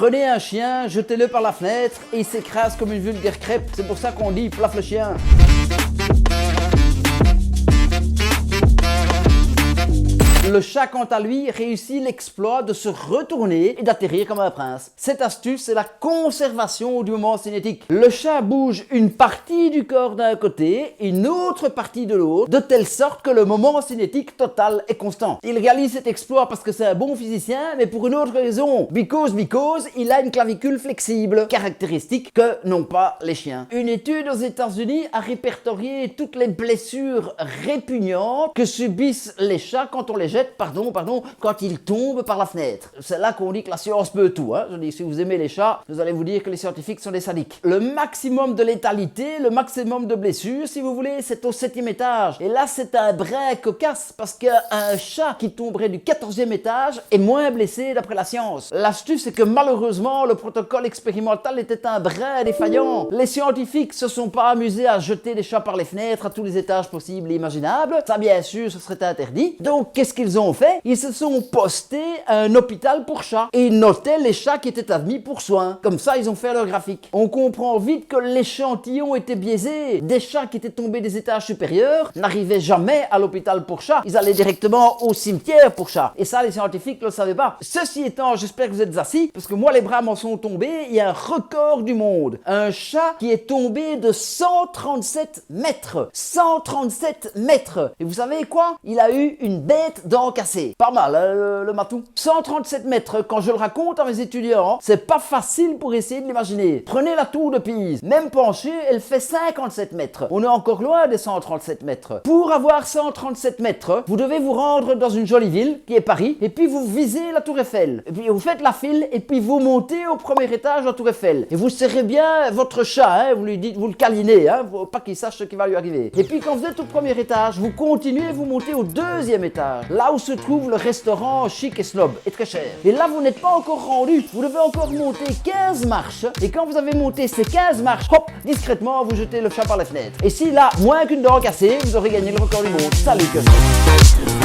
Prenez un chien, jetez-le par la fenêtre et il s'écrase comme une vulgaire crêpe. C'est pour ça qu'on dit plaf le chien. Le chat, quant à lui, réussit l'exploit de se retourner et d'atterrir comme un prince. Cette astuce, c'est la conservation du moment cinétique. Le chat bouge une partie du corps d'un côté, une autre partie de l'autre, de telle sorte que le moment cinétique total est constant. Il réalise cet exploit parce que c'est un bon physicien, mais pour une autre raison. Because, il a une clavicule flexible, caractéristique que n'ont pas les chiens. Une étude aux États-Unis a répertorié toutes les blessures répugnantes que subissent les chats quand on les jette, quand ils tombent par la fenêtre. C'est là qu'on dit que la science peut tout. Je dis, si vous aimez les chats, vous allez vous dire que les scientifiques sont des sadiques. Le maximum de létalité, le maximum de blessures, si vous voulez, c'est au 7e étage. Et là, c'est un brin cocasse parce qu'un chat qui tomberait du 14e étage est moins blessé d'après la science. L'astuce, c'est que malheureusement, le protocole expérimental était un brin défaillant. Les scientifiques se sont pas amusés à jeter les chats par les fenêtres à tous les étages possibles et imaginables. Ça, bien sûr, ce serait interdit. Donc, qu'est-ce qu'ils ont fait? Ils se sont postés à un hôpital pour chats et ils notaient les chats qui étaient admis pour soins. Comme ça, ils ont fait leur graphique. On comprend vite que l'échantillon était biaisé. Des chats qui étaient tombés des étages supérieurs n'arrivaient jamais à l'hôpital pour chats. Ils allaient directement au cimetière pour chats. Et ça, les scientifiques ne le savaient pas. Ceci étant, j'espère que vous êtes assis, parce que moi, les bras m'en sont tombés. Il y a un record du monde. Un chat qui est tombé de 137 mètres. 137 mètres. Et vous savez quoi? Il a eu une bête dent cassée. Pas mal, le matou. 137 mètres, quand je le raconte à mes étudiants, c'est pas facile pour essayer de l'imaginer. Prenez la tour de Pise. Même penchée, elle fait 57 mètres. On est encore loin des 137 mètres. Pour avoir 137 mètres, vous devez vous rendre dans une jolie ville, qui est Paris, et puis vous visez la tour Eiffel. Et puis vous faites la file, et puis vous montez au premier étage de la tour Eiffel. Et vous serrez bien votre chat, vous lui dites, vous le câlinez, faut pas qu'il sache ce qui va lui arriver. Et puis quand vous êtes au premier étage, vous continuez, vous montez au 2e étage. Là où se trouve le restaurant chic et snob, et très cher. Et là, vous n'êtes pas encore rendu. Vous devez encore monter 15 marches. Et quand vous avez monté ces 15 marches, hop, discrètement, vous jetez le chat par la fenêtre. Et si là, moins qu'une dent cassée, vous aurez gagné le record du monde. Salut, que